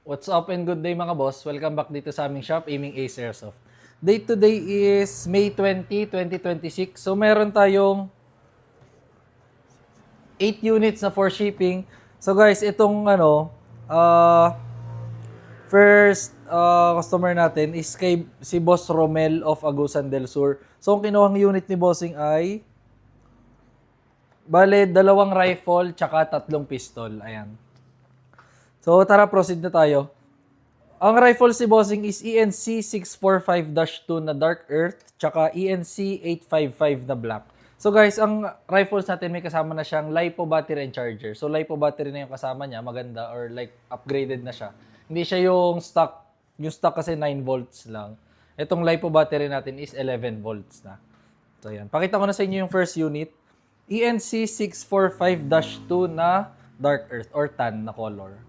What's up and good day mga boss? Welcome back dito sa aming shop, Aiming Ace Airsoft. Date today is May 20, 2026. So meron tayong 8 units na for shipping. So guys, itong first customer natin is si Boss Romel of Agusan del Sur. So ang kinuhang unit ni Bossing ay bale, 2 rifle tsaka 3 pistol. Ayan. So tara, proceed na tayo. Ang rifle si Bossing is ENC 645-2 na Dark Earth, tsaka ENC 855 na Black. So guys, ang rifles natin may kasama na siyang LiPo battery and charger. So LiPo battery na yung kasama niya, maganda or like upgraded na siya. Hindi siya yung stock. Yung stock kasi 9 volts lang. Itong LiPo battery natin is 11 volts na. So yan. Pakita ko na sa inyo yung first unit. ENC 645-2 na Dark Earth or tan na color.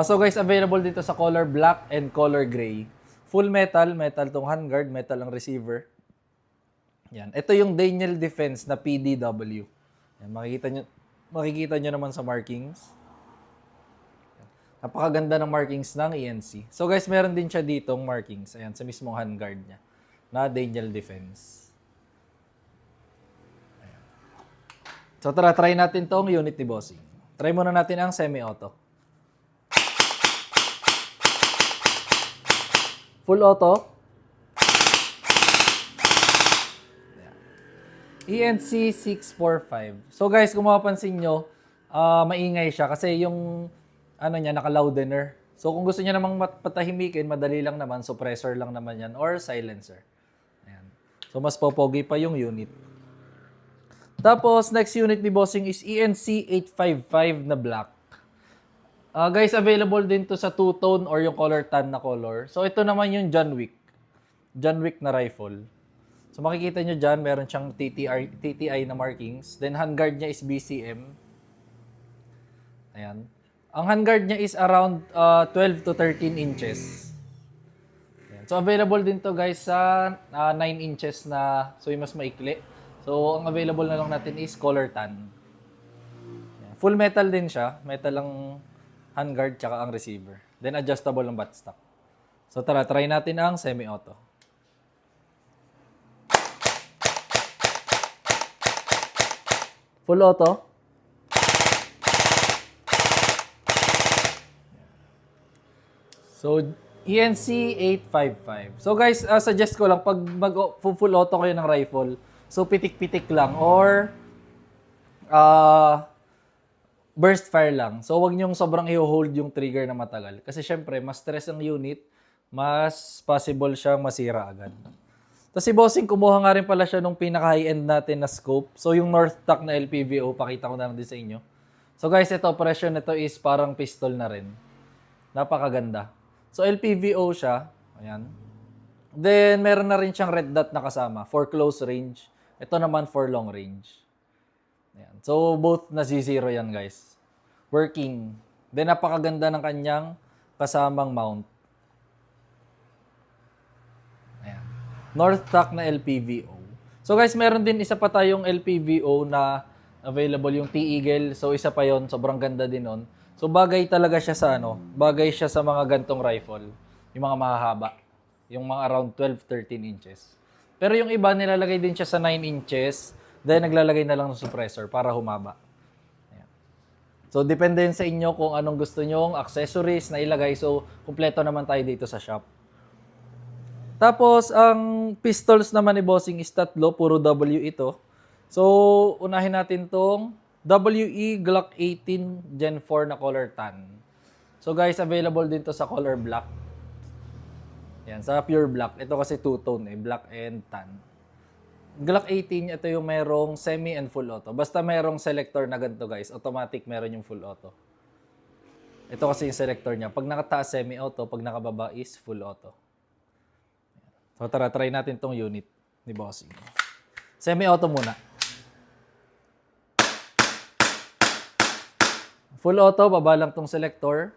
So guys, available dito sa color black and color gray. Full metal, metal tong handguard, metal ang receiver. Yan. Ito yung Daniel Defense na PDW. Yan, makikita nyo naman sa markings. Yan. Napakaganda ng markings ng ENC. So guys, meron din siya ditong markings. Ayan, sa mismong handguard niya na Daniel Defense. Ayan. So tara, try natin tong unit ni Bossing. Try muna natin ang semi-auto. Full auto. ENC 645. So guys, kung mapapansin nyo, maingay siya kasi yung niya, naka-loudener. So kung gusto niya namang patahimikin, madali lang naman, suppressor lang naman yan or silencer. Ayan. So mas popogi pa yung unit. Tapos next unit ni Bossing is ENC 855 na black. Guys, available din to sa two-tone or yung color tan na color. So, ito naman yung John Wick. John Wick na rifle. So, makikita nyo dyan, meron siyang TTI na markings. Then, handguard niya is BCM. Ayan. Ang handguard niya is around 12 to 13 inches. Ayan. So, available din to guys sa 9 inches na, so yung mas maikli. So, ang available na lang natin is color tan. Ayan. Full metal din siya. Metal lang handguard tsaka ang receiver. Then adjustable ang buttstock. So tara, try natin ang semi-auto. Full auto. So ENC 855. So guys, suggest ko lang pag full auto kayo ng rifle, so pitik-pitik lang or burst fire lang. So, wag niyong sobrang i-hold yung trigger na matagal. Kasi syempre, mas stress ang unit, mas possible siyang masira agad. Tapos si Bossing, kumuha nga rin pala siya nung pinaka-high-end natin na scope. So, yung North Tac na LPVO, pakita ko na lang din sa inyo. So, guys, ito, operation nito is parang pistol na rin. Napakaganda. So, LPVO siya. Ayan. Then, meron na rin siyang red dot na kasama for close range. Ito naman for long range. Ayan. So, both na Z0 yan, guys. Working. Then, napakaganda ng kanyang kasamang mount. Ayan. North Tac na LPVO. So, guys, meron din isa pa tayong LPVO na available yung T-Eagle. So, isa pa yon, sobrang ganda din nun. So, bagay talaga siya sa bagay siya sa mga gantong rifle. Yung mga mahahaba. Yung mga around 12-13 inches. Pero yung iba, nilalagay din siya sa 9 inches. Then, naglalagay na lang ng suppressor para humaba. Ayan. So, depende sa inyo kung anong gusto nyong accessories na ilagay. So, kumpleto naman tayo dito sa shop. Tapos, ang pistols naman ni Bossing is tatlo. Puro W ito. So, unahin natin tong WE Glock 18 Gen 4 na color tan. So, guys, available din to sa color black. Yan, sa pure black. Ito kasi two-tone black and tan. Glock 18, ito yung merong semi and full auto. Basta merong selector na ganito guys, automatic meron yung full auto. Ito kasi yung selector niya. Pag nakataas semi-auto, pag nakababa is full auto. So tara, try natin tong unit ni Bossing. Semi-auto muna. Full auto, baba lang tong selector.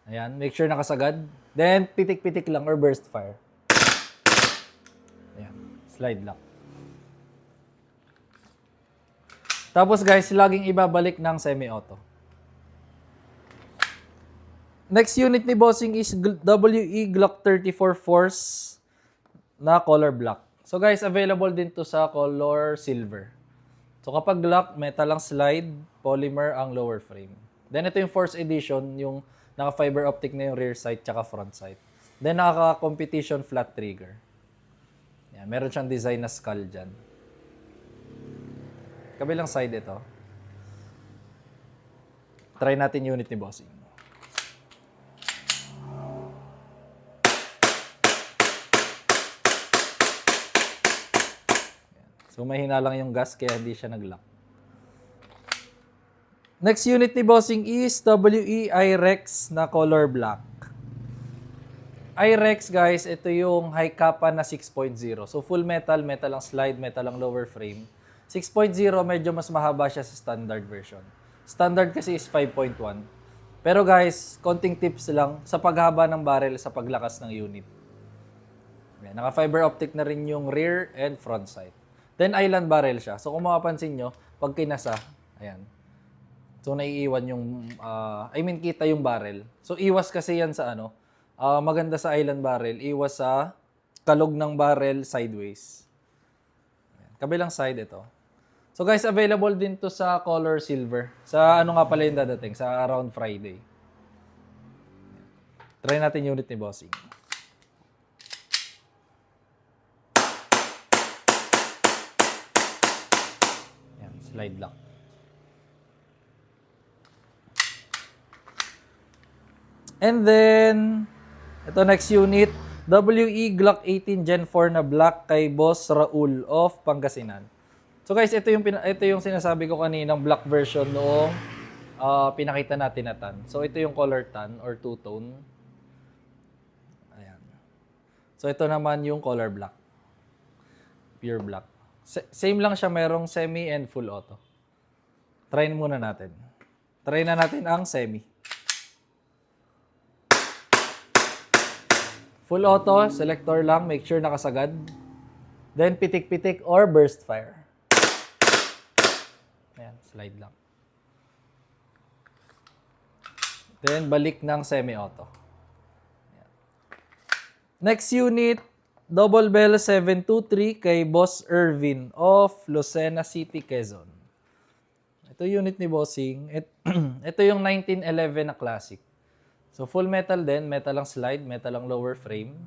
Ayan, make sure nakasagad. Then, pitik-pitik lang or burst fire. Ayan, slide lock. Tapos guys, laging ibabalik ng semi-auto. Next unit ni bossing is WE Glock 34 Force na color black. So guys, available din to sa color silver. So kapag Glock, metal ang slide, polymer ang lower frame. Then ito yung Force Edition, yung naka-fiber optic na yung rear sight tsaka front sight. Then naka-competition flat trigger. Yan, meron siyang design na skull dyan. Kabilang side ito. Try natin unit ni bossing. So mahina lang yung gas kaya hindi siya nag-lock. Next unit ni bossing is WE IREX na color black. IREX guys, ito yung high kappa na 6.0. So full metal, metal ang slide, metal ang lower frame. 6.0 medyo mas mahaba siya sa standard version. Standard kasi is 5.1. Pero guys, konting tips lang sa paghaba ng barrel sa paglakas ng unit. Yan, naka-fiber optic na rin yung rear and front sight. Then island barrel siya. So kung mapapansin nyo, pag kinasa, ayan. So naiiwan yung, kita yung barrel. So iwas kasi yan sa maganda sa island barrel, iwas sa kalog ng barrel sideways. Ayan. Kabilang side ito. So guys, available din to sa color silver. Sa nga pala yung dadating, sa around Friday. Try natin unit ni bossing. Slide lock. And then, ito next unit, WE Glock 18 Gen 4 na black kay Boss Raul of Pangasinan. So guys, ito yung sinasabi ko kaninang black version noong pinakita natin na tan. So ito yung color tan or two-tone. Ayan. So ito naman yung color black. Pure black. Same lang siya, merong semi and full auto. Try muna natin. Try na natin ang semi. Full auto, selector lang, make sure nakasagad. Then pitik-pitik or burst fire. Ayan, slide lang. Then balik ng semi-auto. Next unit, Double Bell 723 kay Boss Ervin of Lucena City, Quezon. Ito unit ni bossing. Ito yung 1911 na classic. So full metal din, metal ang slide, metal ang lower frame.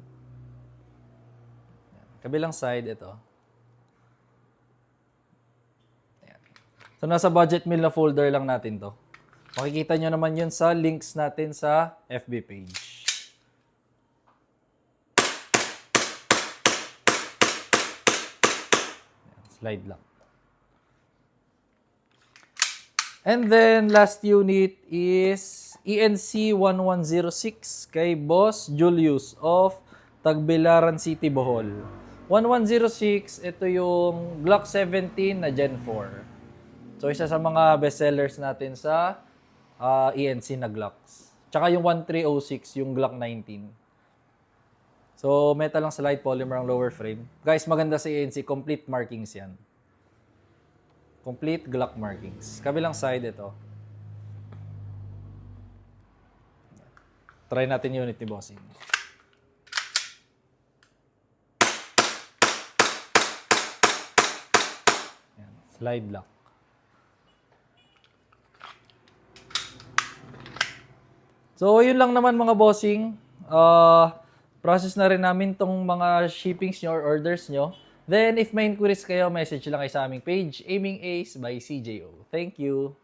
Kabilang side ito. Ayan. So nasa budget meal na folder lang natin to. Makikita nyo naman yun sa links natin sa FB page. Slide lang. And then, last unit is ENC 1106 kay Boss Julius of Tagbilaran City, Bohol. 1106, ito yung Glock 17 na Gen 4. So, isa sa mga bestsellers natin sa ENC na Glocks. Tsaka yung 1306, yung Glock 19. So, metal lang slide, polymer ang lower frame. Guys, maganda sa ENC, complete markings yan. Complete Glock markings. Kabilang side ito. Try natin unit ni bossing. Yan, slide lock. So, yun lang naman mga bossing. Process na rin namin tong mga shippings nyo or orders nyo. Then, if may inquiries kayo, message lang kayo sa aming page, Aiming Ace by CJO. Thank you!